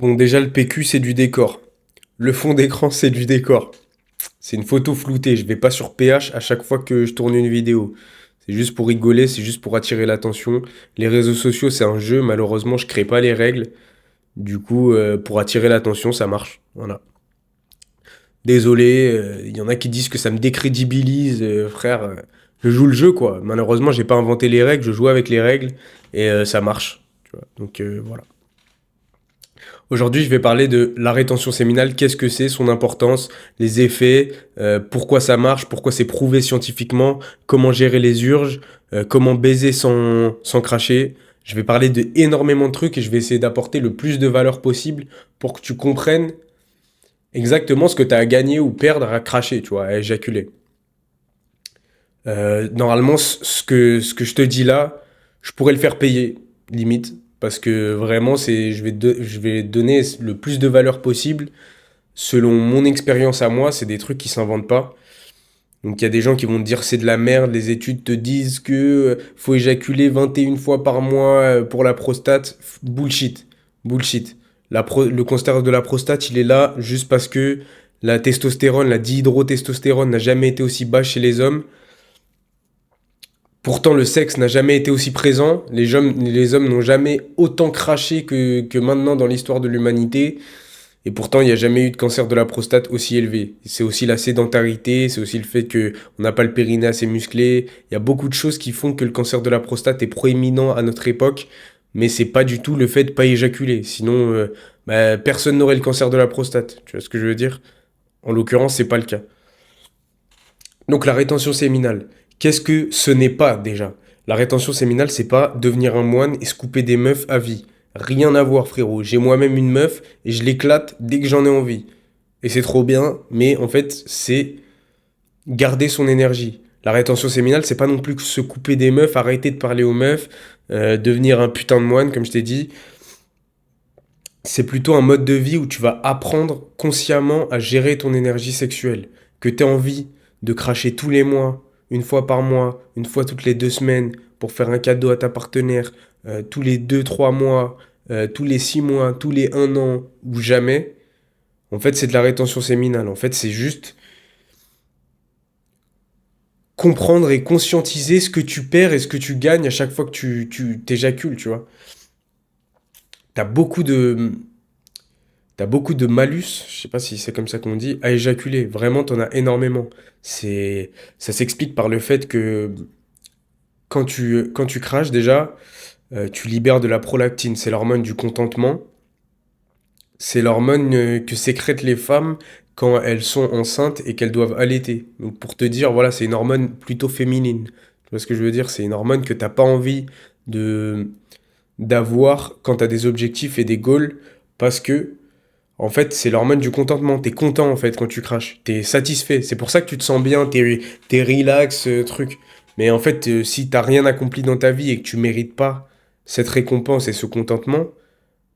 Bon, déjà, le PQ, c'est du décor. Le fond d'écran, c'est du décor. C'est une photo floutée. Je vais pas sur PH à chaque fois que je tourne une vidéo. C'est juste pour rigoler, c'est juste pour attirer l'attention. Les réseaux sociaux, c'est un jeu. Malheureusement, je crée pas les règles. Du coup, pour attirer l'attention, ça marche. Voilà. Désolé, il y en a qui disent que ça me décrédibilise, frère. Je joue le jeu, quoi. Malheureusement, j'ai pas inventé les règles. Je joue avec les règles et ça marche. Tu vois. Donc voilà. Aujourd'hui, je vais parler de la rétention séminale, qu'est-ce que c'est, son importance, les effets, pourquoi ça marche, pourquoi c'est prouvé scientifiquement, comment gérer les urges, comment baiser sans cracher. Je vais parler de énormément de trucs et je vais essayer d'apporter le plus de valeur possible pour que tu comprennes exactement ce que tu as à gagner ou perdre à cracher, tu vois, à éjaculer. Normalement, ce que je te dis là, je pourrais le faire payer, limite, parce que vraiment, je vais donner le plus de valeur possible selon mon expérience à moi. C'est des trucs qui s'inventent pas. Donc il y a des gens qui vont te dire c'est de la merde, les études te disent que faut éjaculer 21 fois par mois pour la prostate. Bullshit. Bullshit. Le cancer de la prostate, il est là juste parce que la testostérone, la dihydrotestostérone n'a jamais été aussi bas chez les hommes. Pourtant, le sexe n'a jamais été aussi présent. Les hommes n'ont jamais autant craché que maintenant dans l'histoire de l'humanité. Et pourtant, il n'y a jamais eu de cancer de la prostate aussi élevé. C'est aussi la sédentarité, c'est aussi le fait que on n'a pas le périnée assez musclé. Il y a beaucoup de choses qui font que le cancer de la prostate est proéminent à notre époque, mais c'est pas du tout le fait de pas éjaculer. Sinon, bah, personne n'aurait le cancer de la prostate. Tu vois ce que je veux dire? En l'occurrence, c'est pas le cas. Donc la rétention séminale, qu'est-ce que ce n'est pas déjà? La rétention séminale, c'est pas devenir un moine et se couper des meufs à vie. Rien à voir, frérot. J'ai moi-même une meuf et je l'éclate dès que j'en ai envie. Et c'est trop bien, mais en fait, c'est garder son énergie. La rétention séminale, c'est pas non plus que se couper des meufs, arrêter de parler aux meufs, devenir un putain de moine, comme je t'ai dit. C'est plutôt un mode de vie où tu vas apprendre consciemment à gérer ton énergie sexuelle. Que tu aies envie de cracher tous les mois, une fois par mois, une fois toutes les 2 semaines, pour faire un cadeau à ta partenaire, tous les 2, 3 mois, tous les 6 mois, tous les 1 an, ou jamais. En fait, c'est de la rétention séminale. En fait, c'est juste comprendre et conscientiser ce que tu perds et ce que tu gagnes à chaque fois que tu t'éjacules, tu vois. T'as beaucoup de, T'as beaucoup de malus, je sais pas si c'est comme ça qu'on dit, à éjaculer. Vraiment, t'en as énormément. Ça s'explique par le fait que quand tu craches déjà, tu libères de la prolactine. C'est l'hormone du contentement. C'est l'hormone que sécrètent les femmes quand elles sont enceintes et qu'elles doivent allaiter. Donc pour te dire, voilà, c'est une hormone plutôt féminine. Tu vois ce que je veux dire? C'est une hormone que t'as pas envie de d'avoir quand t'as des objectifs et des goals parce que en fait, c'est l'hormone du contentement. T'es content, en fait, quand tu craches. T'es satisfait. C'est pour ça que tu te sens bien, t'es relax, truc. Mais en fait, si t'as rien accompli dans ta vie et que tu mérites pas cette récompense et ce contentement,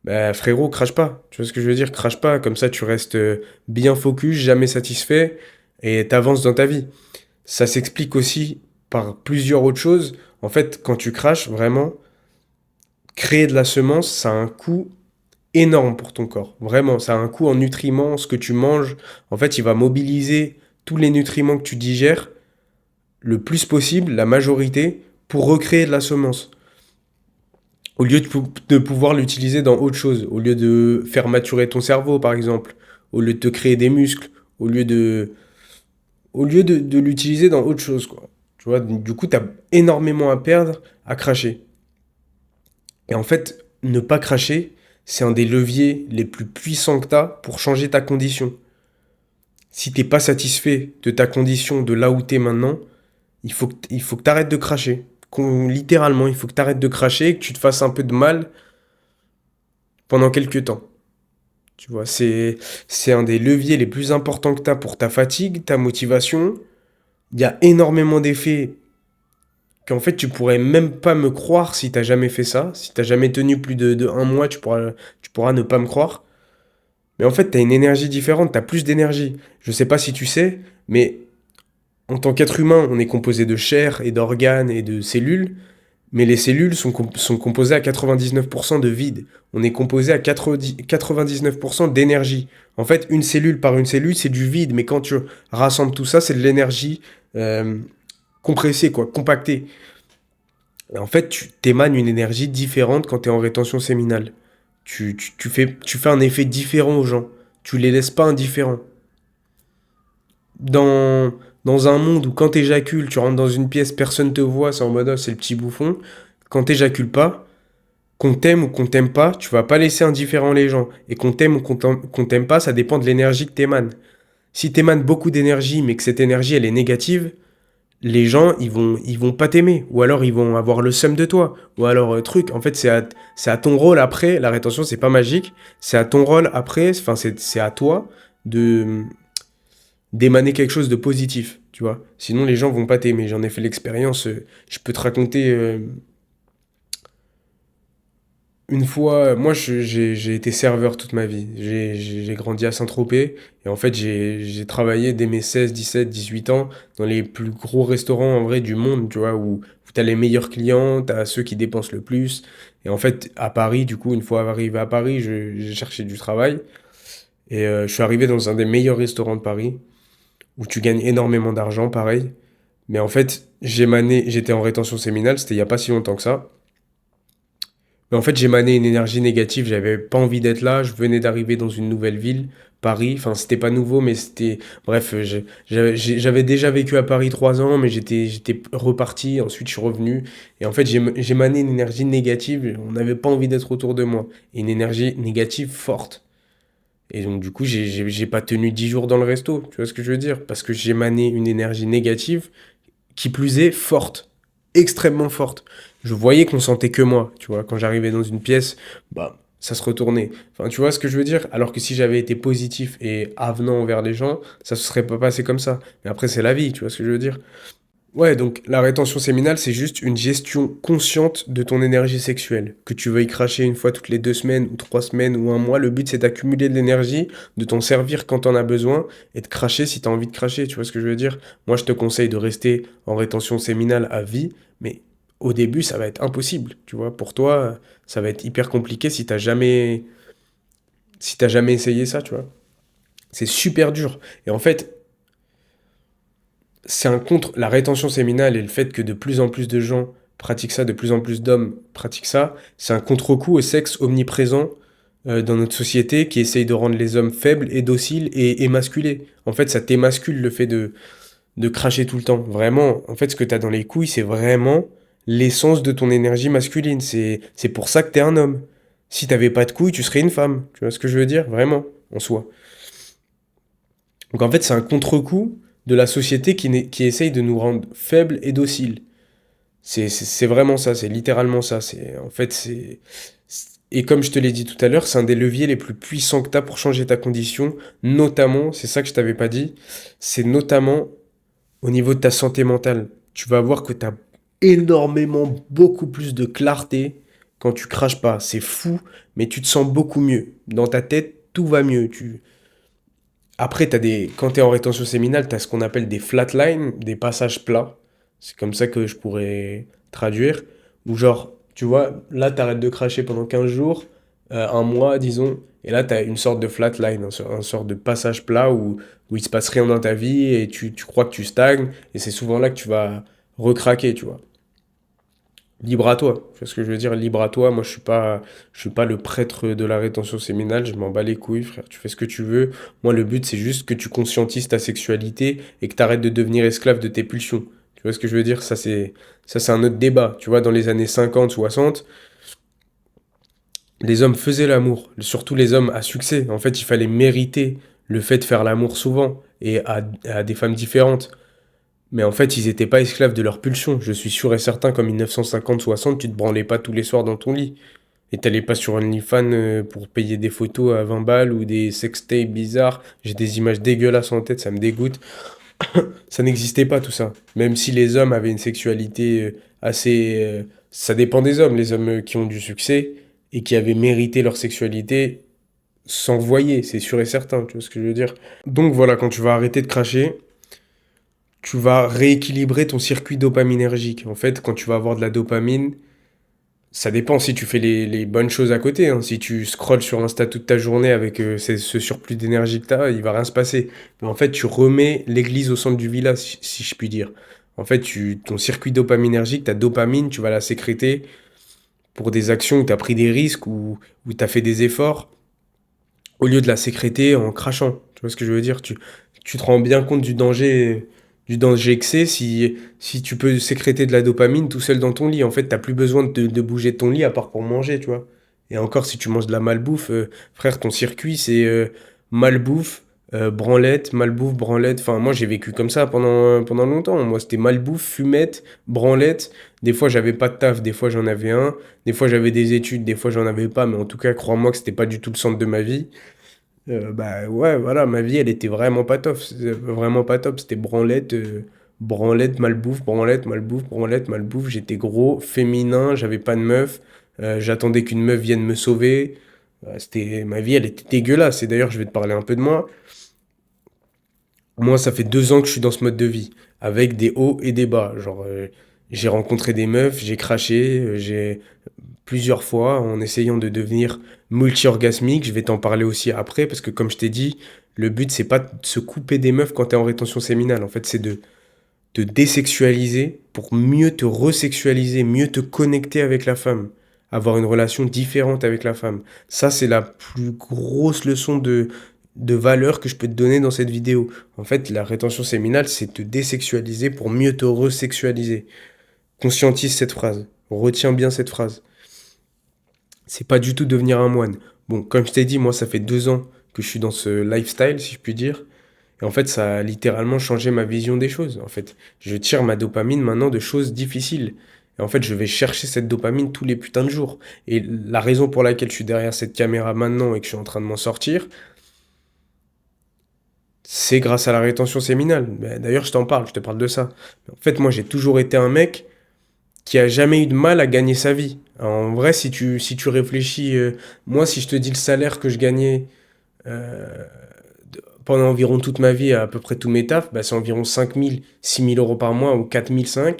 bah frérot, crache pas. Tu vois ce que je veux dire? Crache pas. Comme ça, tu restes bien focus, jamais satisfait et t'avances dans ta vie. Ça s'explique aussi par plusieurs autres choses. En fait, quand tu craches, vraiment, créer de la semence, ça a un coût énorme pour ton corps. Vraiment, ça a un coût en nutriments, ce que tu manges. En fait, il va mobiliser tous les nutriments que tu digères le plus possible, la majorité, pour recréer de la semence. Au lieu de pouvoir l'utiliser dans autre chose, au lieu de faire maturer ton cerveau, par exemple, au lieu de te créer des muscles, au lieu de l'utiliser dans autre chose, quoi. Tu vois, du coup, tu as énormément à perdre à cracher. Et en fait, ne pas cracher, c'est un des leviers les plus puissants que tu as pour changer ta condition. Si t'es pas satisfait de ta condition, de là où t'es maintenant, il faut que tu arrêtes de cracher. Littéralement, il faut que tu arrêtes de cracher et que tu te fasses un peu de mal pendant quelques temps. Tu vois, c'est un des leviers les plus importants que tu as pour ta fatigue, ta motivation. Il y a énormément d'effets qu'en fait tu pourrais même pas me croire si t'as jamais fait ça. Si t'as jamais tenu plus de un mois, tu pourras ne pas me croire. Mais en fait, tu as une énergie différente, tu as plus d'énergie. Je sais pas si tu sais, mais en tant qu'être humain, on est composé de chair et d'organes et de cellules, Mais les cellules sont composées à 99% de vide. On est composé à 99% d'énergie. En fait, une cellule par une cellule, c'est du vide. Mais quand tu rassembles tout ça, c'est de l'énergie euh, compressée, quoi, compactée. Et en fait, tu t'émanes une énergie différente quand tu es en rétention séminale. Tu fais un effet différent aux gens. Tu les laisses pas indifférents. Dans, dans un monde où quand t'éjacules, tu rentres dans une pièce, personne te voit, c'est en mode oh, c'est le petit bouffon. Quand t'éjacules pas, qu'on t'aime ou qu'on t'aime pas, tu vas pas laisser indifférents les gens. Et qu'on t'aime ou qu'on t'aime pas, ça dépend de l'énergie que t'émanes. Si t'émanes beaucoup d'énergie, mais que cette énergie elle est négative, les gens ils vont pas t'aimer. Ou alors ils vont avoir le seum de toi. Ou alors truc. En fait, c'est à ton rôle après. La rétention, c'est pas magique. C'est à ton rôle après. Enfin, c'est à toi de d'émaner quelque chose de positif, tu vois. Sinon, les gens vont pas t'aimer. J'en ai fait l'expérience. Je peux te raconter une fois. Moi, j'ai été serveur toute ma vie. J'ai grandi à Saint-Tropez. Et en fait, j'ai travaillé dès mes 16, 17, 18 ans dans les plus gros restaurants en vrai du monde, tu vois, où tu as les meilleurs clients, tu as ceux qui dépensent le plus. Et en fait, à Paris, du coup, une fois arrivé à Paris, j'ai cherché du travail. Et je suis arrivé dans un des meilleurs restaurants de Paris où tu gagnes énormément d'argent, pareil. Mais en fait, j'étais en rétention séminale, c'était il n'y a pas si longtemps que ça. Mais en fait, j'émanais une énergie négative, j'avais pas envie d'être là, je venais d'arriver dans une nouvelle ville, Paris. Enfin, c'était pas nouveau, mais c'était. Bref, j'avais déjà vécu à Paris 3 ans, mais j'étais reparti, ensuite je suis revenu. Et en fait, j'émanais une énergie négative, on n'avait pas envie d'être autour de moi. Et une énergie négative forte. Et donc, du coup, j'ai pas tenu 10 jours dans le resto. Tu vois ce que je veux dire? Parce que j'émanais une énergie négative, qui plus est forte. Extrêmement forte. Je voyais qu'on sentait que moi. Tu vois, quand j'arrivais dans une pièce, bah, ça se retournait. Enfin, tu vois ce que je veux dire? Alors que si j'avais été positif et avenant envers les gens, ça se serait pas passé comme ça. Mais après, c'est la vie. Tu vois ce que je veux dire? Ouais, donc la rétention séminale, c'est juste une gestion consciente de ton énergie sexuelle. Que tu veuilles cracher une fois toutes les 2 semaines, ou 3 semaines, ou un mois, le but c'est d'accumuler de l'énergie, de t'en servir quand t'en as besoin, et de cracher si t'as envie de cracher, tu vois ce que je veux dire? Moi, je te conseille de rester en rétention séminale à vie, mais au début, ça va être impossible, tu vois? Pour toi, ça va être hyper compliqué si t'as jamais essayé ça, tu vois? C'est super dur. Et en fait, la rétention séminale et le fait que de plus en plus de gens pratiquent ça, de plus en plus d'hommes pratiquent ça, c'est un contre-coup au sexe omniprésent dans notre société qui essaye de rendre les hommes faibles et dociles et émasculés. En fait, ça t'émascule le fait de cracher tout le temps. Vraiment, en fait, ce que tu as dans les couilles, c'est vraiment l'essence de ton énergie masculine. C'est pour ça que tu es un homme. Si t'avais pas de couilles, tu serais une femme. Tu vois ce que je veux dire? Vraiment, en soi. Donc en fait, c'est un contre-coup de la société qui essaye de nous rendre faibles et dociles. C'est vraiment ça, c'est littéralement ça. Et comme je te l'ai dit tout à l'heure, c'est un des leviers les plus puissants que tu as pour changer ta condition, notamment, c'est ça que je t'avais pas dit, c'est notamment au niveau de ta santé mentale. Tu vas voir que tu as énormément, beaucoup plus de clarté quand tu craches pas. C'est fou, mais tu te sens beaucoup mieux. Dans ta tête, tout va mieux. Après, quand tu es en rétention séminale, tu as ce qu'on appelle des flatlines, des passages plats. C'est comme ça que je pourrais traduire. Ou genre, tu vois, là, tu arrêtes de cracher pendant 15 jours, un mois, disons, et là, tu as une sorte de flatline, une sorte de passage plat où il se passe rien dans ta vie et tu crois que tu stagnes, et c'est souvent là que tu vas recraquer, tu vois. Libre à toi. Tu vois ce que je veux dire? Libre à toi. Moi, je suis pas le prêtre de la rétention séminale. Je m'en bats les couilles, frère. Tu fais ce que tu veux. Moi, le but, c'est juste que tu conscientises ta sexualité et que tu arrêtes de devenir esclave de tes pulsions. Tu vois ce que je veux dire? Ça, c'est un autre débat. Tu vois, dans les années 50, 60, les hommes faisaient l'amour. Surtout les hommes à succès. En fait, il fallait mériter le fait de faire l'amour souvent et à des femmes différentes. Mais en fait, ils étaient pas esclaves de leur pulsion. Je suis sûr et certain qu'en 1950-60, tu te branlais pas tous les soirs dans ton lit. Et t'allais pas sur OnlyFans pour payer des photos à 20 balles ou des sextapes bizarres. J'ai des images dégueulasses en tête, ça me dégoûte. Ça n'existait pas tout ça. Même si les hommes avaient une sexualité assez... ça dépend des hommes. Les hommes qui ont du succès et qui avaient mérité leur sexualité s'envoyaient, c'est sûr et certain. Tu vois ce que je veux dire? Donc voilà, quand tu vas arrêter de cracher, tu vas rééquilibrer ton circuit dopaminergique. En fait, quand tu vas avoir de la dopamine, Ça dépend si tu fais les bonnes choses à côté, hein. Si tu scrolles sur Insta toute ta journée avec ce surplus d'énergie que tu as, il va rien se passer. Mais en fait, tu remets l'église au centre du village, si je puis dire. En fait, ton circuit dopaminergique, ta dopamine, tu vas la sécréter pour des actions où tu as pris des risques, où tu as fait des efforts, au lieu de la sécréter en crachant. Tu vois ce que je veux dire? Tu te rends bien compte du danger que c'est si tu peux sécréter de la dopamine tout seul dans ton lit. En fait, t'as plus besoin de bouger de ton lit à part pour manger, tu vois. Et encore, si tu manges de la malbouffe, frère, ton circuit, c'est malbouffe, branlette, malbouffe, branlette. Enfin, moi, j'ai vécu comme ça pendant longtemps. Moi, c'était malbouffe, fumette, branlette. Des fois, j'avais pas de taf, des fois, j'en avais un. Des fois, j'avais des études, des fois, j'en avais pas. Mais en tout cas, crois-moi que c'était pas du tout le centre de ma vie. Bah ouais, voilà, ma vie, elle était vraiment pas top. Vraiment pas top. C'était branlette, branlette, malbouffe, branlette, malbouffe, branlette, malbouffe. J'étais gros, féminin, j'avais pas de meuf. J'attendais qu'une meuf vienne me sauver. Ma vie, elle était dégueulasse. Et d'ailleurs, je vais te parler un peu de moi. Moi, ça fait 2 ans que je suis dans ce mode de vie, avec des hauts et des bas. Genre, j'ai rencontré des meufs, j'ai craché, j'ai plusieurs fois en essayant de devenir multi-orgasmique. Je vais t'en parler aussi après, parce que comme je t'ai dit, le but, c'est pas de se couper des meufs quand t'es en rétention séminale. En fait, c'est de te désexualiser pour mieux te resexualiser, mieux te connecter avec la femme, avoir une relation différente avec la femme. Ça, c'est la plus grosse leçon de valeur que je peux te donner dans cette vidéo. En fait, la rétention séminale, c'est te désexualiser pour mieux te resexualiser. Conscientise cette phrase. Retiens bien cette phrase. C'est pas du tout devenir un moine. Bon, comme je t'ai dit, moi, ça fait 2 ans que je suis dans ce lifestyle, si je puis dire. Et en fait, ça a littéralement changé ma vision des choses. En fait, je tire ma dopamine maintenant de choses difficiles. Et en fait, je vais chercher cette dopamine tous les putains de jours. Et la raison pour laquelle je suis derrière cette caméra maintenant et que je suis en train de m'en sortir, c'est grâce à la rétention séminale. Ben, d'ailleurs, je t'en parle, je te parle de ça. En fait, moi, j'ai toujours été un mec qui a jamais eu de mal à gagner sa vie. En vrai, si tu réfléchis, moi, si je te dis le salaire que je gagnais euh, pendant environ toute ma vie, à peu près tous mes tafs, bah, c'est environ 5 000, 6 000 euros par mois ou 4 500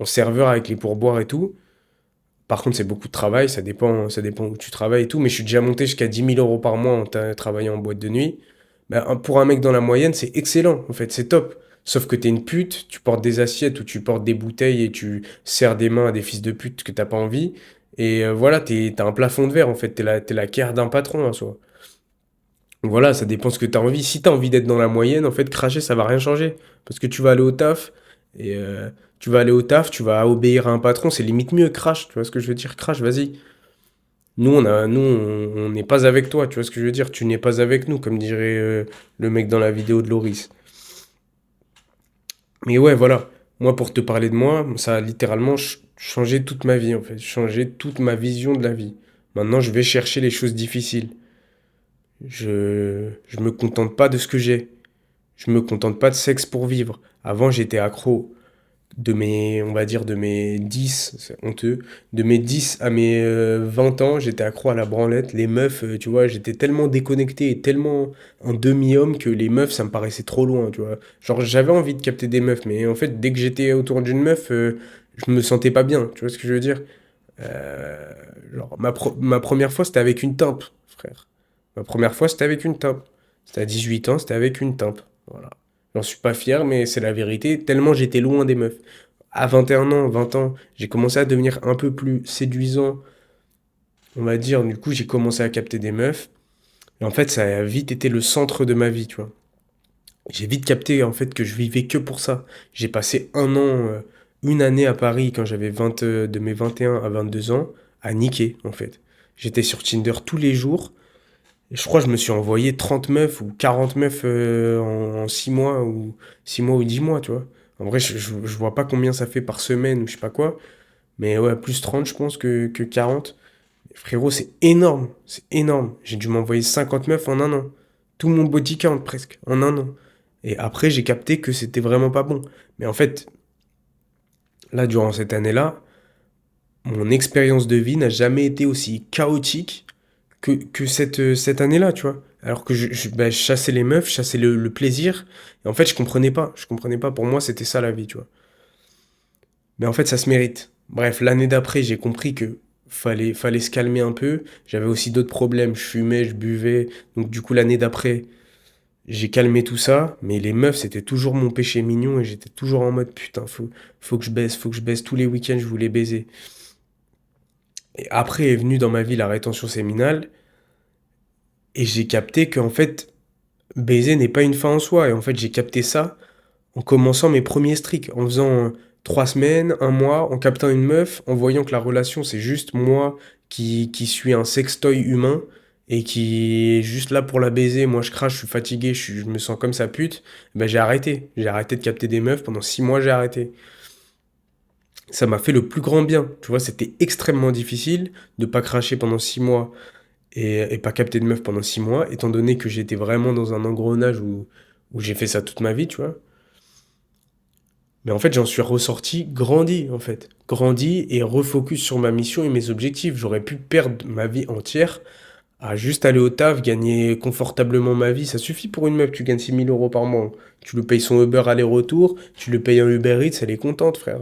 en serveur avec les pourboires et tout. Par contre, c'est beaucoup de travail, ça dépend où tu travailles et tout, mais je suis déjà monté jusqu'à 10 000 euros par mois en travaillant en boîte de nuit. Bah, pour un mec dans la moyenne, c'est excellent, en fait, c'est top. Sauf que t'es une pute, tu portes des assiettes ou tu portes des bouteilles et tu serres des mains à des fils de pute que t'as pas envie. Et voilà, t'as un plafond de verre, en fait, t'es la caire d'un patron en soi. Donc voilà, ça dépend ce que tu as envie. Si tu as envie d'être dans la moyenne, en fait, cracher, ça va rien changer. Parce que tu vas aller au taf, et tu vas aller au taf, tu vas obéir à un patron, c'est limite mieux, crash, tu vois ce que je veux dire? Crash, vas-y. Nous, on n'est pas avec toi, tu vois ce que je veux dire? Tu n'es pas avec nous, comme dirait le mec dans la vidéo de Loris. Mais ouais, voilà. Moi, pour te parler de moi, ça a littéralement changé toute ma vie, en fait. Changé toute ma vision de la vie. Maintenant, je vais chercher les choses difficiles. Je me contente pas de ce que j'ai. Je me contente pas de sexe pour vivre. Avant, j'étais accro on va dire, de mes 10, c'est honteux, de mes 10 à mes 20 ans, j'étais accro à la branlette. Les meufs, tu vois, j'étais tellement déconnecté et tellement un demi-homme que les meufs, ça me paraissait trop loin, tu vois. Genre, j'avais envie de capter des meufs, mais en fait, dès que j'étais autour d'une meuf, je me sentais pas bien, tu vois ce que je veux dire? Euh, genre, ma première fois, c'était avec une timpe, frère. Ma première fois, c'était avec une timpe. C'était à 18 ans, c'était avec une timpe. Voilà. J'en suis pas fier, mais c'est la vérité, tellement j'étais loin des meufs. À 21 ans, 20 ans, j'ai commencé à devenir un peu plus séduisant, on va dire. Du coup, j'ai commencé à capter des meufs. Et en fait, ça a vite été le centre de ma vie, tu vois. J'ai vite capté, en fait, que je vivais que pour ça. J'ai passé un an, une année à Paris quand j'avais 20, de mes 21 à 22 ans, à niquer, en fait. J'étais sur Tinder tous les jours. Et je crois que je me suis envoyé 30 meufs ou 40 meufs en 6 mois ou 6 mois ou 10 mois, tu vois. En vrai, je vois pas combien ça fait par semaine ou je sais pas quoi. Mais ouais, plus 30 je pense, que 40. Frérot, c'est énorme. C'est énorme. J'ai dû m'envoyer 50 meufs en un an. Tout mon body count presque, en un an. Et après, j'ai capté que c'était vraiment pas bon. Mais en fait, là, durant cette année-là, mon expérience de vie n'a jamais été aussi chaotique que cette année-là, tu vois. Alors que bah, je chassais les meufs, je chassais le plaisir. Et en fait, je comprenais pas. Je comprenais pas. Pour moi, c'était ça la vie, tu vois. Mais en fait, ça se mérite. Bref, l'année d'après, j'ai compris que fallait se calmer un peu. J'avais aussi d'autres problèmes. Je fumais, je buvais. Donc, du coup, l'année d'après, j'ai calmé tout ça. Mais les meufs, c'était toujours mon péché mignon et j'étais toujours en mode putain, faut que je baisse, faut que je baisse. Tous les week-ends, je voulais baiser. Et après est venue dans ma vie la rétention séminale et j'ai capté qu'en fait, baiser n'est pas une fin en soi. Et en fait, j'ai capté ça en commençant mes premiers streaks, en faisant 3 semaines, un mois, en captant une meuf, en voyant que la relation, c'est juste moi qui suis un sextoy humain et qui est juste là pour la baiser. Moi, je crache, je suis fatigué, je me sens comme sa pute. Ben, j'ai arrêté. J'ai arrêté de capter des meufs. Pendant 6 mois, j'ai arrêté. Ça m'a fait le plus grand bien. Tu vois, c'était extrêmement difficile de pas cracher pendant 6 mois et pas capter de meuf pendant 6 mois, étant donné que j'étais vraiment dans un engrenage où j'ai fait ça toute ma vie, tu vois. Mais en fait, j'en suis ressorti grandi, en fait. Grandi et refocus sur ma mission et mes objectifs. J'aurais pu perdre ma vie entière à juste aller au taf, gagner confortablement ma vie. Ça suffit pour une meuf, tu gagnes 6 000 € par mois. Tu le payes son Uber aller-retour, tu le payes un Uber Eats, elle est contente, frère.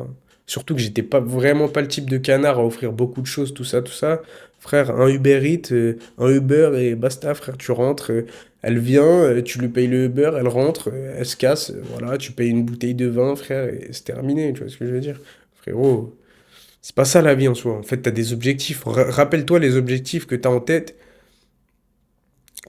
Surtout que j'étais pas vraiment pas le type de canard à offrir beaucoup de choses, tout ça, tout ça. Frère, un Uber Eats, un Uber et basta, frère, tu rentres. Elle vient, tu lui payes le Uber, elle rentre, elle se casse, voilà, tu payes une bouteille de vin, frère, et c'est terminé, tu vois ce que je veux dire? Frérot, c'est pas ça la vie en soi. En fait, t'as des objectifs. Rappelle-toi les objectifs que t'as en tête,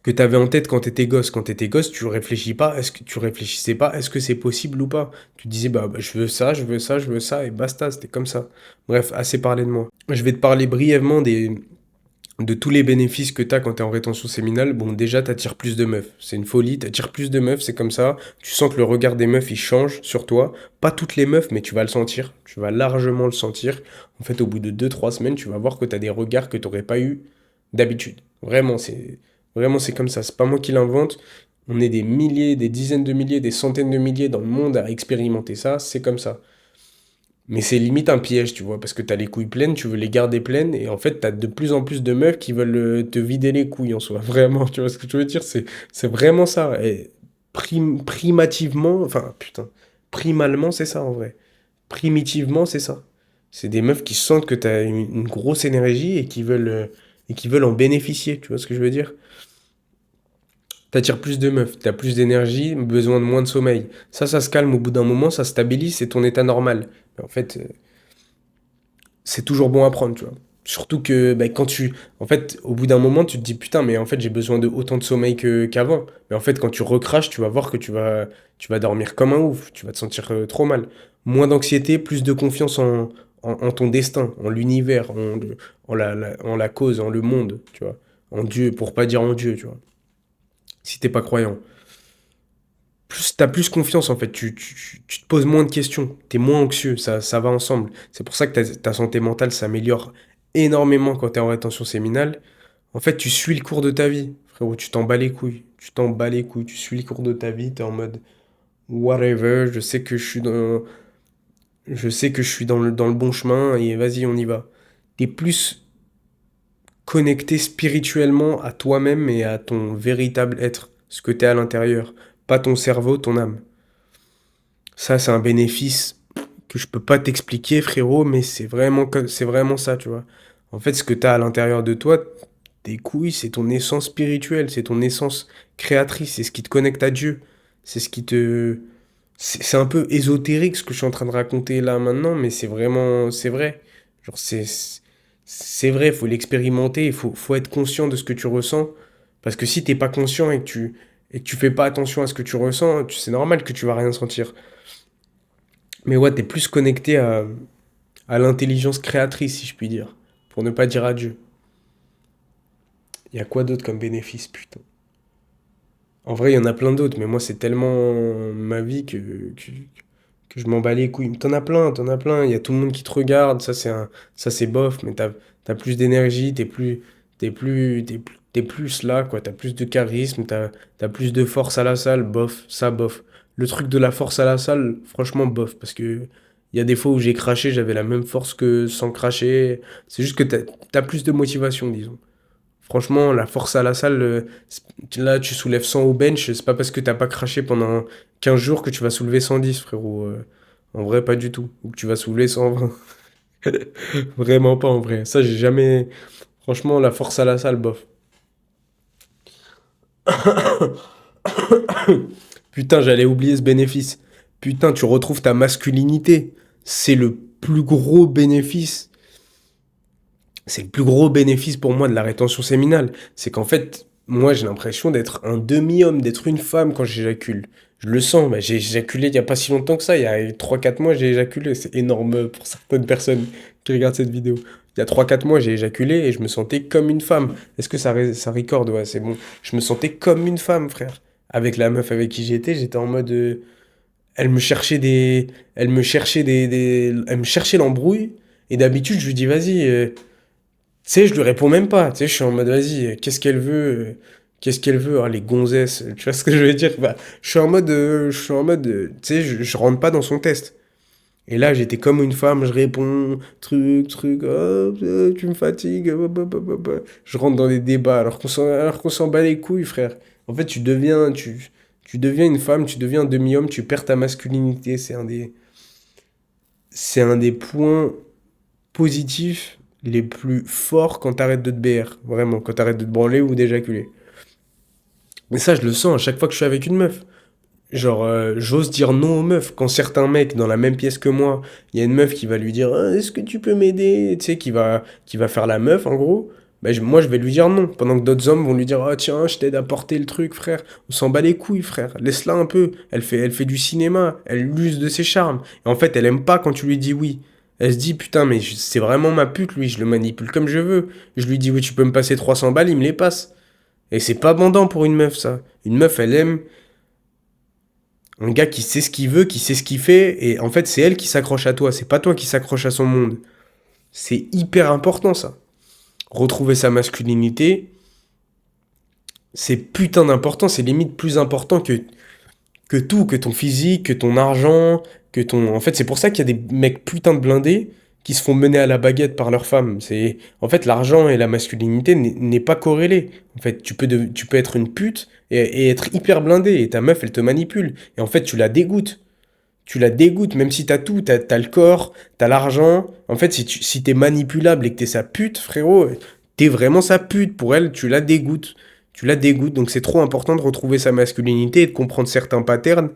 que t'avais en tête quand t'étais gosse. Quand t'étais gosse, tu réfléchis pas, est-ce que tu réfléchissais pas, est-ce que c'est possible ou pas? Tu disais, bah, je veux ça, je veux ça, je veux ça, et basta, c'était comme ça. Bref, assez parlé de moi. Je vais te parler brièvement de tous les bénéfices que tu as quand tu es en rétention séminale. Bon, déjà, tu attires plus de meufs. C'est une folie, tu attires plus de meufs, c'est comme ça. Tu sens que le regard des meufs, il change sur toi. Pas toutes les meufs, mais tu vas le sentir. Tu vas largement le sentir. En fait, au bout de 2 3 semaines, tu vas voir que tu as des regards que tu n'aurais pas eu d'habitude. Vraiment, c'est comme ça. C'est pas moi qui l'invente. On est des milliers, des dizaines de milliers, des centaines de milliers dans le monde à expérimenter ça. C'est comme ça. Mais c'est limite un piège, tu vois, parce que t'as les couilles pleines, tu veux les garder pleines, et en fait, t'as de plus en plus de meufs qui veulent te vider les couilles en soi. Vraiment, tu vois ce que je veux dire? C'est vraiment ça. Et primativement, enfin, putain, primalement, c'est ça en vrai. Primitivement, c'est ça. C'est des meufs qui sentent que t'as une grosse énergie et qui veulent en bénéficier, tu vois ce que je veux dire? T'attires plus de meufs, t'as plus d'énergie, besoin de moins de sommeil. Ça se calme au bout d'un moment, ça stabilise, c'est ton état normal. Mais en fait, c'est toujours bon à prendre, tu vois. Surtout que bah, en fait, au bout d'un moment, tu te dis, putain, mais en fait, j'ai besoin de autant de sommeil qu'avant. Mais en fait, quand tu recraches, tu vas voir que tu vas dormir comme un ouf. Tu vas te sentir trop mal. Moins d'anxiété, plus de confiance en ton destin, en l'univers, en la cause, en le monde, tu vois. En Dieu, pour pas dire en Dieu, tu vois. Si t'es pas croyant. T'as plus confiance en fait, tu te poses moins de questions, t'es moins anxieux, ça va ensemble. C'est pour ça que ta santé mentale s'améliore énormément quand t'es en rétention séminale. En fait, tu suis le cours de ta vie, frérot, tu t'en bats les couilles. Tu t'en bats les couilles, tu suis le cours de ta vie, t'es en mode whatever, je sais que je suis dans le bon chemin et vas-y, on y va. T'es plus connecté spirituellement à toi-même et à ton véritable être, ce que t'es à l'intérieur, pas ton cerveau, ton âme. Ça, c'est un bénéfice que je peux pas t'expliquer, frérot, mais c'est vraiment ça, tu vois. En fait, ce que tu as à l'intérieur de toi, tes couilles, c'est ton essence spirituelle, c'est ton essence créatrice, c'est ce qui te connecte à Dieu. C'est ce qui te... C'est un peu ésotérique ce que je suis en train de raconter là maintenant, mais c'est vrai. Genre, c'est vrai, il faut l'expérimenter, faut être conscient de ce que tu ressens. Parce que si t'es pas conscient et que tu fais pas attention à ce que tu ressens, c'est normal que tu vas rien sentir. Mais ouais, t'es plus connecté à l'intelligence créatrice, si je puis dire. Pour ne pas dire à Dieu. Il y a quoi d'autre comme bénéfice, putain? En vrai, il y en a plein d'autres, mais moi, c'est tellement ma vie que je m'en bats les couilles. T'en as plein, t'en as plein. Il y a tout le monde qui te regarde. Ça, c'est bof, mais t'as plus d'énergie, t'es plus là, quoi. T'as plus de charisme, t'as plus de force à la salle, bof, ça, bof. Le truc de la force à la salle, franchement, bof, parce que il y a des fois où j'ai craché, j'avais la même force que sans cracher. C'est juste que t'as plus de motivation, disons. Franchement, la force à la salle, là, tu soulèves 100 au bench, c'est pas parce que t'as pas craché pendant 15 jours que tu vas soulever 110, frérot. En vrai, pas du tout. Ou que tu vas soulever 120. Vraiment pas en vrai. Ça, j'ai jamais. Franchement, la force à la salle, bof. Putain, j'allais oublier ce bénéfice. Putain, tu retrouves ta masculinité. C'est le plus gros bénéfice. C'est le plus gros bénéfice pour moi de la rétention séminale. C'est qu'en fait, moi, j'ai l'impression d'être un demi-homme, d'être une femme quand j'éjacule. Je le sens. Bah, j'ai éjaculé il n'y a pas si longtemps que ça. Il y a 3 4 mois, j'ai éjaculé. C'est énorme pour certaines personnes qui regardent cette vidéo. Il y a 3 4 mois, j'ai éjaculé et je me sentais comme une femme. Est-ce que ça record? Ouais, c'est bon. Je me sentais comme une femme, frère. Avec la meuf avec qui j'étais en mode. Elle me cherchait des. Elle me cherchait Elle me cherchait l'embrouille. Et d'habitude, je lui dis, vas-y. Tu sais, je lui réponds même pas. Tu sais, je suis en mode, vas-y, qu'est-ce qu'elle veut? Qu'est-ce qu'elle veut? Ah, les gonzesses. Tu vois ce que je veux dire? Bah, tu sais, je rentre pas dans son test. Et là, j'étais comme une femme, je réponds, truc, oh, tu me fatigues, je rentre dans des débats alors qu'on s'en bat les couilles, frère. En fait, tu deviens une femme, tu deviens un demi-homme, tu perds ta masculinité. C'est un des points positifs les plus forts quand t'arrêtes de te BR. Vraiment, quand t'arrêtes de te branler ou d'éjaculer. Mais ça, je le sens à chaque fois que je suis avec une meuf. Genre, j'ose dire non aux meufs. Quand certains mecs dans la même pièce que moi, il y a une meuf qui va lui dire ah, est-ce que tu peux m'aider? Tu sais, qui va faire la meuf en gros. Bah, moi, je vais lui dire non. Pendant que d'autres hommes vont lui dire ah, tiens, je t'aide à porter le truc, frère. On s'en bat les couilles, frère. Laisse-la un peu. Elle fait du cinéma. Elle use de ses charmes. Et en fait, elle aime pas quand tu lui dis oui. Elle se dit putain, mais c'est vraiment ma pute, lui. Je le manipule comme je veux. Je lui dis oui, tu peux me passer 300 balles, il me les passe. Et c'est pas bandant pour une meuf, ça. Une meuf, elle aime un gars qui sait ce qu'il veut, qui sait ce qu'il fait, et en fait, c'est elle qui s'accroche à toi, c'est pas toi qui s'accroche à son monde. C'est hyper important, ça. Retrouver sa masculinité, c'est putain d'important, c'est limite plus important que tout, que ton physique, que ton argent, que ton... En fait, c'est pour ça qu'il y a des mecs putain de blindés qui se font mener à la baguette par leurs femmes. En fait, l'argent et la masculinité n'est pas corrélé. En fait, tu peux être une pute et être hyper blindé, et ta meuf, elle te manipule. Et en fait, tu la dégoûtes. Tu la dégoûtes, même si t'as tout, t'as le corps, t'as l'argent. En fait, si t'es manipulable et que t'es sa pute, frérot, t'es vraiment sa pute. Pour elle, tu la dégoûtes. Tu la dégoûtes, donc c'est trop important de retrouver sa masculinité et de comprendre certains patterns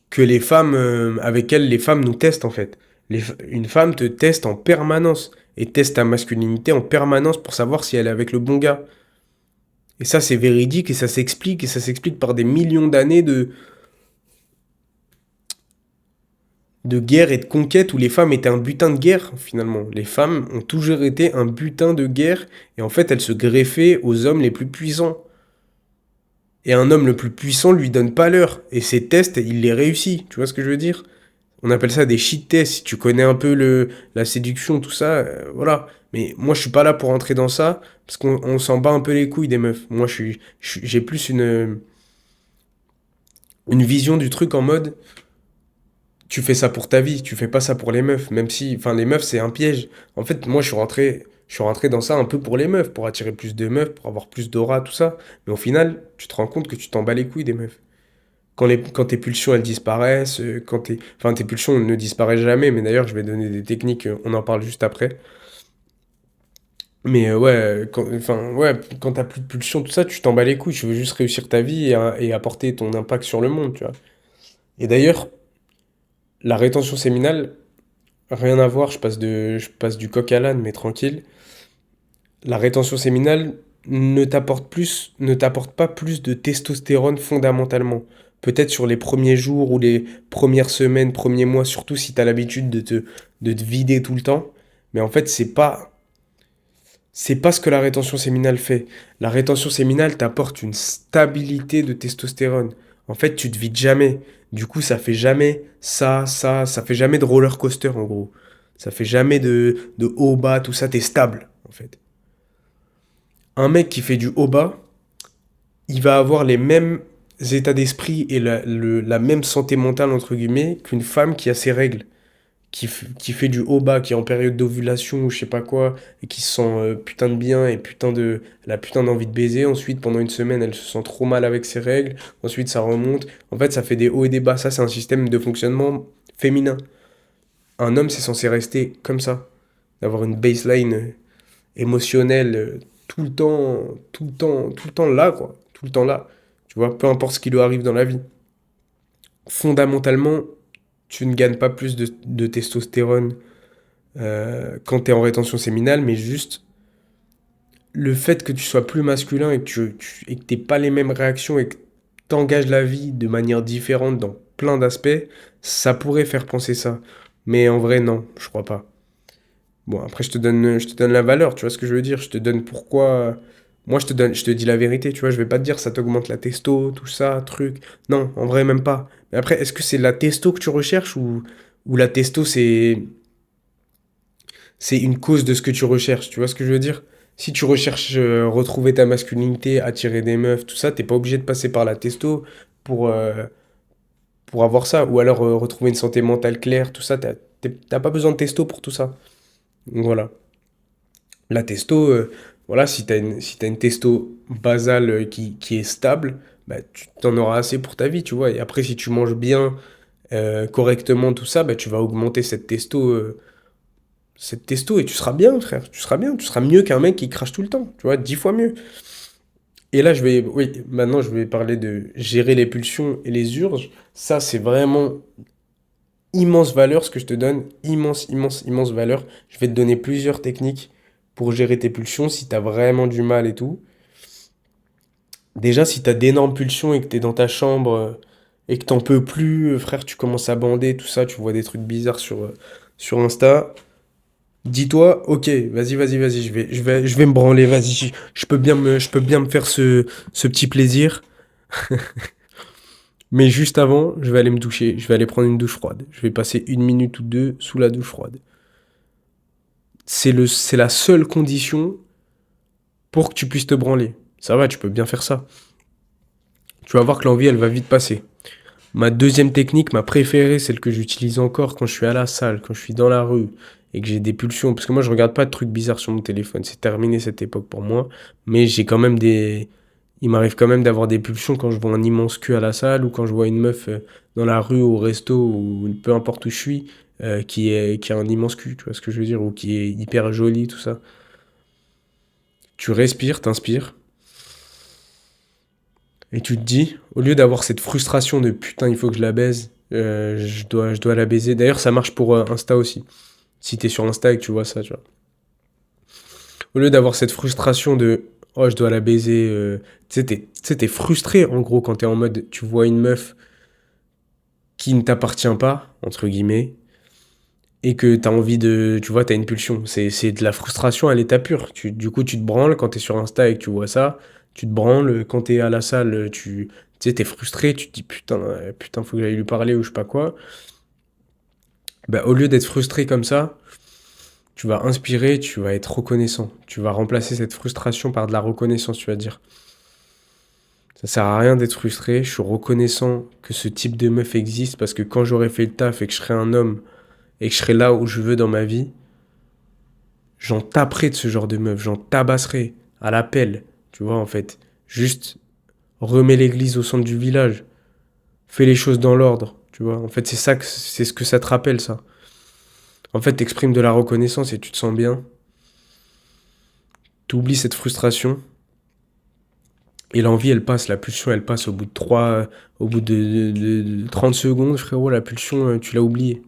que les femmes, avec lesquels les femmes nous testent en fait. Une femme te teste en permanence et teste ta masculinité en permanence pour savoir si elle est avec le bon gars. Et ça, c'est véridique et ça s'explique par des millions d'années de guerre et de conquête où les femmes étaient un butin de guerre, finalement. Les femmes ont toujours été un butin de guerre et en fait, elles se greffaient aux hommes les plus puissants. Et un homme le plus puissant lui donne pas l'heure. Et ses tests, il les réussit. Tu vois ce que je veux dire? On appelle ça des shit tests. Si tu connais un peu la séduction, tout ça, voilà. Mais moi, je suis pas là pour entrer dans ça parce qu'on s'en bat un peu les couilles des meufs. Moi, j'ai plus une vision du truc en mode tu fais ça pour ta vie, tu fais pas ça pour les meufs, même si, enfin, les meufs, c'est un piège. En fait, moi, je suis rentré dans ça un peu pour les meufs, pour attirer plus de meufs, pour avoir plus d'aura, tout ça. Mais au final, tu te rends compte que tu t'en bats les couilles des meufs. Quand tes pulsions, elles disparaissent, enfin, tes pulsions ne disparaissent jamais, mais d'ailleurs, je vais donner des techniques, on en parle juste après. Mais ouais, enfin, ouais, quand t'as plus de pulsions, tout ça, tu t'en bats les couilles, tu veux juste réussir ta vie et apporter ton impact sur le monde, tu vois. Et d'ailleurs, la rétention séminale, rien à voir, je passe du coq à l'âne, mais tranquille. La rétention séminale ne t'apporte pas plus de testostérone fondamentalement. Peut-être sur les premiers jours ou les premières semaines, premiers mois, surtout si tu as l'habitude de te vider tout le temps. Mais en fait, c'est pas ce que la rétention séminale fait. La rétention séminale t'apporte une stabilité de testostérone. En fait, tu te vides jamais. Du coup, ça fait jamais ça fait jamais de roller coaster en gros. Ça fait jamais de haut bas, tout ça, t'es stable en fait. Un mec qui fait du haut bas, il va avoir les mêmes états d'esprit et la même santé mentale entre guillemets qu'une femme qui a ses règles. Qui fait du haut bas, qui est en période d'ovulation ou je sais pas quoi, et qui se sent putain de bien et elle a putain d'envie de baiser. Ensuite, pendant une semaine, elle se sent trop mal avec ses règles. Ensuite, ça remonte. En fait, ça fait des hauts et des bas. Ça, c'est un système de fonctionnement féminin. Un homme, c'est censé rester comme ça, d'avoir une baseline émotionnelle tout le temps, tout le temps, tout le temps là, quoi. Tout le temps là. Tu vois, peu importe ce qui lui arrive dans la vie. Fondamentalement, tu ne gagnes pas plus de testostérone quand tu es en rétention séminale, mais juste le fait que tu sois plus masculin et que et que t'aies pas les mêmes réactions et que tu engages la vie de manière différente dans plein d'aspects, ça pourrait faire penser ça. Mais en vrai, non, je crois pas. Bon, après, je te donne la valeur, tu vois ce que je veux dire? Je te donne pourquoi. Moi, je te dis la vérité, tu vois. Je vais pas te dire ça t'augmente la testo, tout ça, truc. Non, en vrai, même pas. Mais après, est-ce que c'est la testo que tu recherches ou la testo, c'est une cause de ce que tu recherches, tu vois ce que je veux dire? Si tu recherches retrouver ta masculinité, attirer des meufs, tout ça, t'es pas obligé de passer par la testo pour, euh, pour avoir ça. Ou alors retrouver une santé mentale claire, tout ça, t'as pas besoin de testo pour tout ça. Donc voilà. La testo, voilà, si t'as une testo basale qui est stable, bah, tu t'en auras assez pour ta vie, tu vois. Et après, si tu manges bien, correctement, tout ça, bah, tu vas augmenter cette testo et tu seras bien, frère. Tu seras bien. Tu seras mieux qu'un mec qui crache tout le temps, tu vois, 10 fois mieux. Et là, oui, maintenant, je vais parler de gérer les pulsions et les urges. Ça, c'est vraiment immense valeur ce que je te donne. Immense, immense, immense valeur. Je vais te donner plusieurs techniques pour gérer tes pulsions si t'as vraiment du mal et tout. Déjà, si t'as d'énormes pulsions et que t'es dans ta chambre et que t'en peux plus, frère, tu commences à bander, tout ça, tu vois des trucs bizarres sur Insta. Dis-toi, ok, vas-y, je vais me branler, vas-y, je peux bien me faire ce petit plaisir. Mais juste avant, je vais aller me doucher, je vais aller prendre une douche froide. Je vais passer 1 minute ou deux sous la douche froide. C'est la seule condition pour que tu puisses te branler. Ça va, tu peux bien faire ça. Tu vas voir que l'envie, elle va vite passer. Ma deuxième technique, ma préférée, celle que j'utilise encore quand je suis à la salle, quand je suis dans la rue et que j'ai des pulsions. Parce que moi, je regarde pas de trucs bizarres sur mon téléphone. C'est terminé cette époque pour moi. Mais j'ai quand même des. Il m'arrive quand même d'avoir des pulsions quand je vois un immense cul à la salle ou quand je vois une meuf dans la rue, au resto ou peu importe où je suis, qui a un immense cul, tu vois ce que je veux dire, ou qui est hyper jolie, tout ça. Tu respires, t'inspires. Et tu te dis, au lieu d'avoir cette frustration de putain, il faut que je la baise, je dois la baiser. D'ailleurs, ça marche pour Insta aussi. Si t'es sur Insta et que tu vois ça, tu vois. Au lieu d'avoir cette frustration de oh, je dois la baiser, tu sais, t'es frustré en gros quand t'es en mode tu vois une meuf qui ne t'appartient pas, entre guillemets, et que t'as envie de. Tu vois, t'as une pulsion. C'est de la frustration à l'état pur. Du coup, tu te branles quand t'es sur Insta et que tu vois ça. Tu te branles quand t'es à la salle, tu sais, t'es frustré. Tu te dis putain, putain, faut que j'aille lui parler ou je sais pas quoi. Bah, au lieu d'être frustré comme ça, tu vas inspirer, tu vas être reconnaissant. Tu vas remplacer cette frustration par de la reconnaissance, tu vas dire. Ça sert à rien d'être frustré. Je suis reconnaissant que ce type de meuf existe parce que quand j'aurai fait le taf et que je serai un homme et que je serai là où je veux dans ma vie, j'en taperai de ce genre de meuf, j'en tabasserai à la pelle, tu vois, en fait. Juste remets l'église au centre du village, fais les choses dans l'ordre, tu vois. En fait, c'est ce que ça te rappelle, ça. En fait, t'exprimes de la reconnaissance et tu te sens bien. T'oublies cette frustration et l'envie, elle passe, la pulsion, elle passe au bout de 30 secondes, frérot, la pulsion, tu l'as oubliée.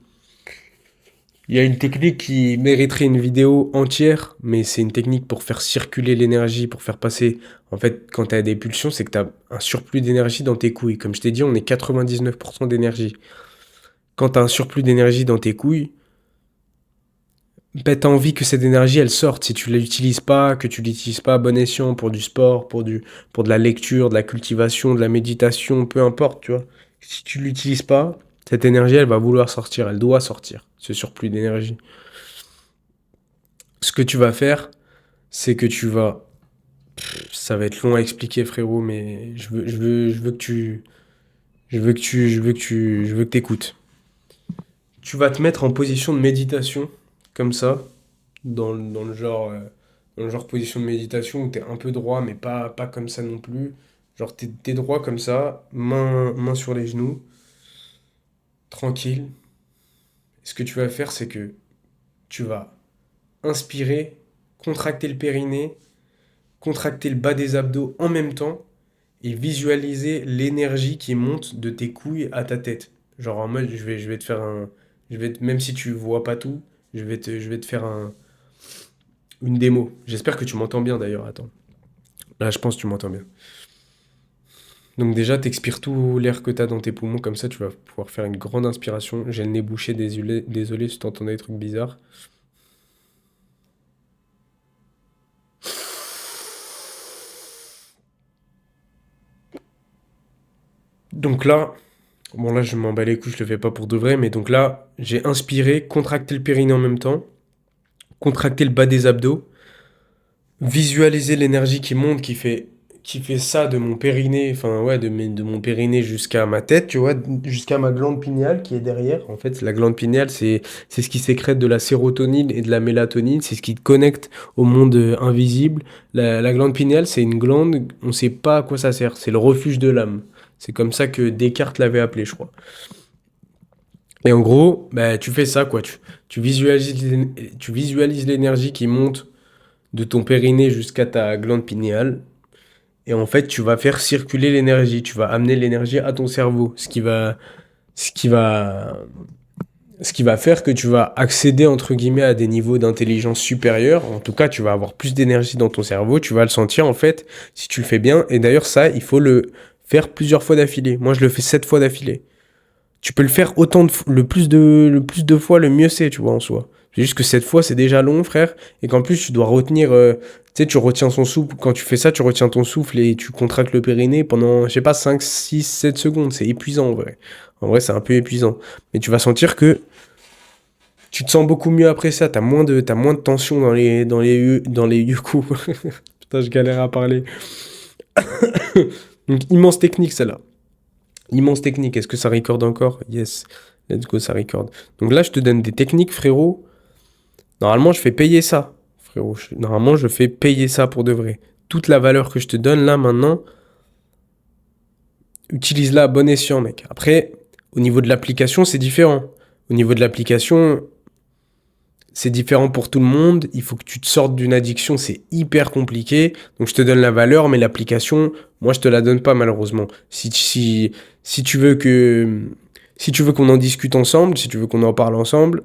Il y a une technique qui mériterait une vidéo entière, mais c'est une technique pour faire circuler l'énergie, pour faire passer. En fait, quand tu as des pulsions, c'est que tu as un surplus d'énergie dans tes couilles. Comme je t'ai dit, on est 99% d'énergie. Quand tu as un surplus d'énergie dans tes couilles, ben, tu as envie que cette énergie, elle sorte. Si tu ne l'utilises pas, que tu l'utilises pas à bon escient pour du sport, pour de la lecture, de la cultivation, de la méditation, peu importe, tu vois. Si tu ne l'utilises pas, cette énergie, elle va vouloir sortir. Elle doit sortir, ce surplus d'énergie. Ce que tu vas faire, c'est que tu vas. Ça va être long à expliquer, frérot, mais je veux que tu. Je veux que t'écoutes. Tu vas te mettre en position de méditation, comme ça, dans le genre position de méditation où t'es un peu droit, mais pas comme ça non plus. Genre, t'es droit comme ça, main sur les genoux, tranquille. Ce que tu vas faire, c'est que tu vas inspirer, contracter le périnée, contracter le bas des abdos en même temps et visualiser l'énergie qui monte de tes couilles à ta tête. Genre en mode, je vais te faire un... même si tu vois pas tout, je vais te faire une démo. J'espère que tu m'entends bien d'ailleurs, attends. Là, je pense que tu m'entends bien. Donc déjà, t'expires tout l'air que t'as dans tes poumons, comme ça tu vas pouvoir faire une grande inspiration. J'ai le nez bouché, désolé si t'entendais des trucs bizarres. Donc là, bon là je m'en bats les couilles, je le fais pas pour de vrai, mais donc là, j'ai inspiré, contracté le périnée en même temps, contracté le bas des abdos, visualiser l'énergie qui monte, qui fait ça de mon périnée, enfin ouais, de mon périnée jusqu'à ma tête, tu vois, jusqu'à ma glande pinéale qui est derrière. En fait, la glande pinéale, c'est ce qui sécrète de la sérotonine et de la mélatonine, c'est ce qui te connecte au monde invisible. La glande pinéale, c'est une glande, on sait pas à quoi ça sert, c'est le refuge de l'âme. C'est comme ça que Descartes l'avait appelé, je crois. Et en gros, bah, tu fais ça, quoi. Tu visualises l'énergie qui monte de ton périnée jusqu'à ta glande pinéale. Et en fait, tu vas faire circuler l'énergie. Tu vas amener l'énergie à ton cerveau. Ce qui va, ce qui va faire que tu vas accéder, entre guillemets, à des niveaux d'intelligence supérieurs. En tout cas, tu vas avoir plus d'énergie dans ton cerveau. Tu vas le sentir, en fait, si tu le fais bien. Et d'ailleurs, ça, il faut le faire plusieurs fois d'affilée. Moi, je le fais 7 fois d'affilée. Tu peux le faire le plus de fois, le mieux c'est, tu vois, en soi. C'est juste que cette fois, c'est déjà long, frère, et qu'en plus, tu dois retenir, tu sais, tu retiens son souffle, quand tu fais ça, tu retiens ton souffle et tu contractes le périnée pendant, je sais pas, 5 6 7 secondes. C'est épuisant, en vrai. En vrai, c'est un peu épuisant. Mais tu vas sentir que tu te sens beaucoup mieux après ça. T'as moins de tension dans les yeux-coups. Putain, je galère à parler. Donc, immense technique, celle-là. Immense technique. Est-ce que ça recorde encore? Yes. Let's go, ça record. Donc là, je te donne des techniques, frérot. Normalement, je fais payer ça, frérot. Normalement, je fais payer ça pour de vrai. Toute la valeur que je te donne là, maintenant, utilise-la à bon escient, mec. Après, au niveau de l'application, c'est différent. Au niveau de l'application, c'est différent pour tout le monde. Il faut que tu te sortes d'une addiction, c'est hyper compliqué. Donc, je te donne la valeur, mais l'application, moi, je te la donne pas, malheureusement. Si tu veux que, si tu veux qu'on en discute ensemble, si tu veux qu'on en parle ensemble,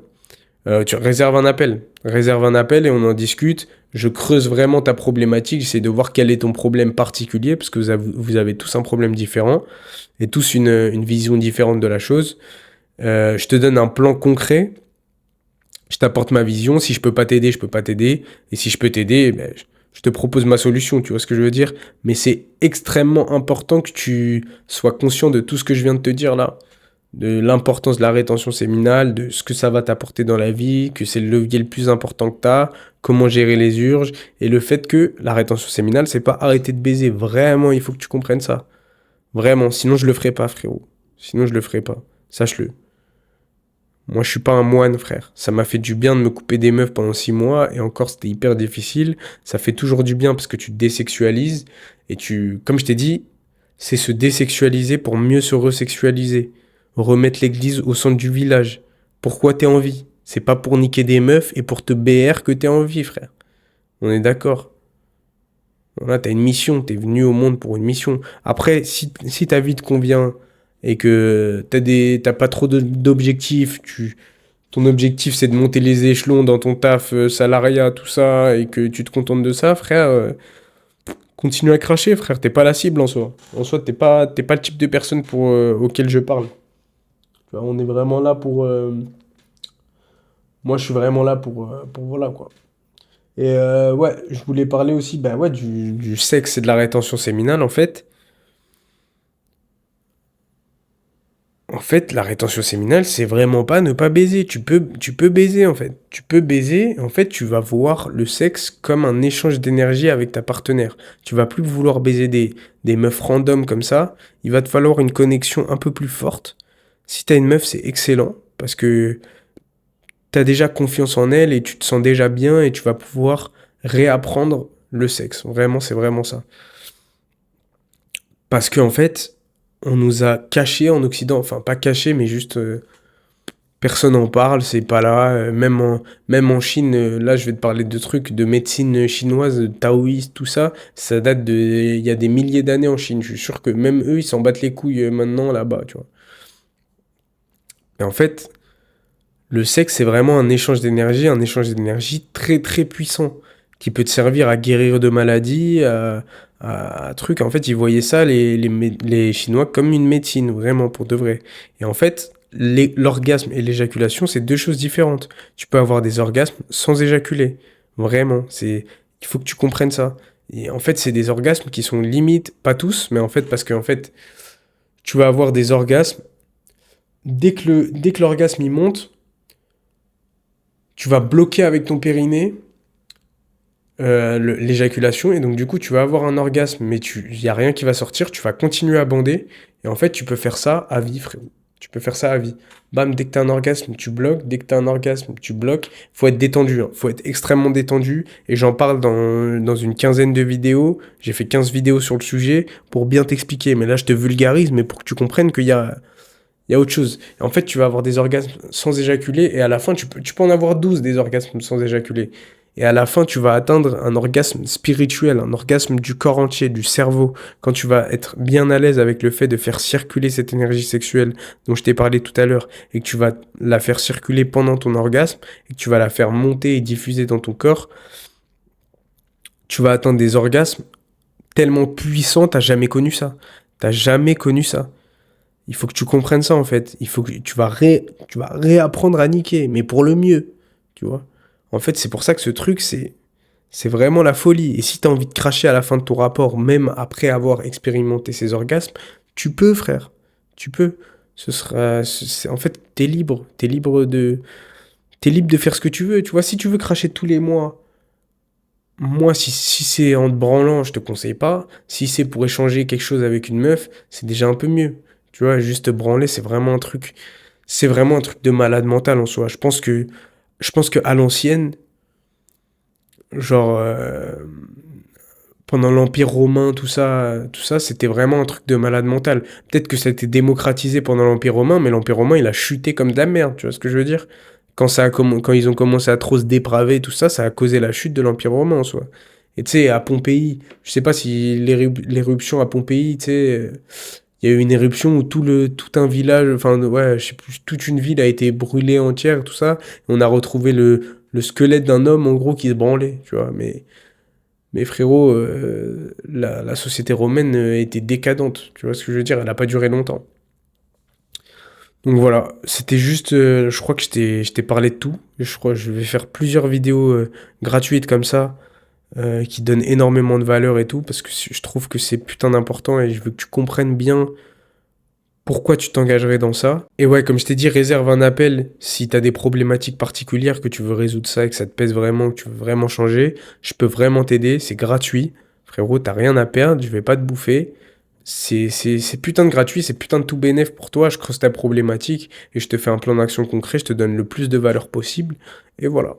tu réserves un appel. Réserve un appel et on en discute. Je creuse vraiment ta problématique. J'essaie de voir quel est ton problème particulier, parce que vous avez tous un problème différent et tous une vision différente de la chose. Je te donne un plan concret. Je t'apporte ma vision. Si je peux pas t'aider, je peux pas t'aider. Et si je peux t'aider, ben, je te propose ma solution. Tu vois ce que je veux dire? Mais c'est extrêmement important que tu sois conscient de tout ce que je viens de te dire là, de l'importance de la rétention séminale, de ce que ça va t'apporter dans la vie, que c'est le levier le plus important que tu as, comment gérer les urges, et le fait que la rétention séminale, c'est pas arrêter de baiser. Vraiment, il faut que tu comprennes ça. Vraiment, sinon je le ferai pas, frérot. Sinon je le ferai pas. Sache-le. Moi, je suis pas un moine, frère. Ça m'a fait du bien de me couper des meufs pendant 6 mois, et encore, c'était hyper difficile. Ça fait toujours du bien parce que tu te désexualises, et comme je t'ai dit, c'est se désexualiser pour mieux se resexualiser. Remettre l'église au centre du village. Pourquoi t'es en vie? C'est pas pour niquer des meufs et pour te BR que t'es en vie, frère. On est d'accord. Voilà, t'as une mission, t'es venu au monde pour une mission. Après, si ta vie te convient et que t'as pas trop d'objectifs, ton objectif c'est de monter les échelons dans ton taf, salariat, tout ça, et que tu te contentes de ça, frère, continue à cracher, frère. T'es pas la cible en soi. En soi, t'es pas le type de personne auquel je parle. Tu vois, on est vraiment là pour. Moi, je suis vraiment là pour voilà, quoi. Et ouais, je voulais parler aussi bah, ouais, du sexe et de la rétention séminale, en fait. En fait, la rétention séminale, c'est vraiment pas ne pas baiser. Tu peux baiser, en fait. Tu peux baiser, en fait, tu vas voir le sexe comme un échange d'énergie avec ta partenaire. Tu vas plus vouloir baiser des meufs random comme ça. Il va te falloir une connexion un peu plus forte. Si t'as une meuf, c'est excellent, parce que t'as déjà confiance en elle et tu te sens déjà bien et tu vas pouvoir réapprendre le sexe. Vraiment, c'est vraiment ça. Parce qu'en fait, on nous a caché en Occident, enfin pas caché, mais juste Personne n'en parle, c'est pas là. Même en Chine, là, je vais te parler de trucs de médecine chinoise, taoïste, tout ça. Ça date de, il y a des milliers d'années en Chine. Je suis sûr que même eux, ils s'en battent les couilles maintenant là-bas, tu vois. Et en fait, le sexe, c'est vraiment un échange d'énergie très très puissant, qui peut te servir à guérir de maladies, à trucs. En fait, ils voyaient ça, les Chinois, comme une médecine, vraiment, pour de vrai. Et en fait, l'orgasme et l'éjaculation, c'est deux choses différentes. Tu peux avoir des orgasmes sans éjaculer. Vraiment, il faut que tu comprennes ça. Et en fait, c'est des orgasmes qui sont limites, pas tous, mais en fait, parce qu'en fait, tu vas avoir des orgasmes, dès que l'orgasme il monte, tu vas bloquer avec ton périnée l'éjaculation et donc du coup tu vas avoir un orgasme mais il y a rien qui va sortir, tu vas continuer à bander et en fait tu peux faire ça à vie frérot. Tu peux faire ça à vie. Bam, dès que t'as un orgasme, tu bloques. Dès que t'as un orgasme, tu bloques. Faut être détendu, hein. Faut être extrêmement détendu. Et j'en parle dans une quinzaine de vidéos. J'ai fait 15 vidéos sur le sujet pour bien t'expliquer. Mais là, je te vulgarise, mais pour que tu comprennes qu'il y a autre chose. Et en fait, tu vas avoir des orgasmes sans éjaculer, et à la fin, tu peux en avoir 12 des orgasmes sans éjaculer. Et à la fin, tu vas atteindre un orgasme spirituel, un orgasme du corps entier, du cerveau, quand tu vas être bien à l'aise avec le fait de faire circuler cette énergie sexuelle dont je t'ai parlé tout à l'heure, et que tu vas la faire circuler pendant ton orgasme, et que tu vas la faire monter et diffuser dans ton corps, tu vas atteindre des orgasmes tellement puissants, t'as jamais connu ça. T'as jamais connu ça. Il faut que tu comprennes ça en fait. Il faut que tu vas réapprendre à niquer, mais pour le mieux, tu vois. En fait, c'est pour ça que ce truc, c'est vraiment la folie. Et si tu as envie de cracher à la fin de ton rapport, même après avoir expérimenté ces orgasmes, tu peux, frère. Tu peux. En fait, t'es libre de faire ce que tu veux. Tu vois, si tu veux cracher tous les mois, moi, si c'est en te branlant, je te conseille pas. Si c'est pour échanger quelque chose avec une meuf, c'est déjà un peu mieux. Tu vois, juste te branler, c'est vraiment un truc de malade mental en soi. Je pense que à l'ancienne, genre, pendant l'Empire romain, tout ça, c'était vraiment un truc de malade mental. Peut-être que ça a été démocratisé pendant l'Empire romain, mais l'Empire romain, il a chuté comme de la merde, tu vois ce que je veux dire? Quand ils ont commencé à trop se dépraver, tout ça, ça a causé la chute de l'Empire romain en soi. Et tu sais, à Pompéi, je sais pas si l'éruption à Pompéi, tu sais, il y a eu une éruption où tout un village, enfin, ouais, je sais plus, toute une ville a été brûlée entière, tout ça. Et on a retrouvé le squelette d'un homme, en gros, qui se branlait, tu vois. Mais frérot, la société romaine était décadente, tu vois ce que je veux dire? Elle a pas duré longtemps. Donc voilà, c'était juste, je crois que je t'ai parlé de tout. Je crois que je vais faire plusieurs vidéos gratuites comme ça, qui donnent énormément de valeur et tout, parce que je trouve que c'est putain d'important et je veux que tu comprennes bien pourquoi tu t'engagerais dans ça. Et ouais, comme je t'ai dit, réserve un appel si t'as des problématiques particulières, que tu veux résoudre ça et que ça te pèse vraiment, que tu veux vraiment changer. Je peux vraiment t'aider, c'est gratuit. Frérot, t'as rien à perdre, je vais pas te bouffer. C'est putain de gratuit, c'est putain de tout bénéf pour toi. Je creuse ta problématique et je te fais un plan d'action concret, je te donne le plus de valeur possible. Et voilà.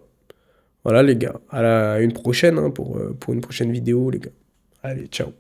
Voilà les gars. À une prochaine, hein, pour une prochaine vidéo, les gars. Allez, ciao.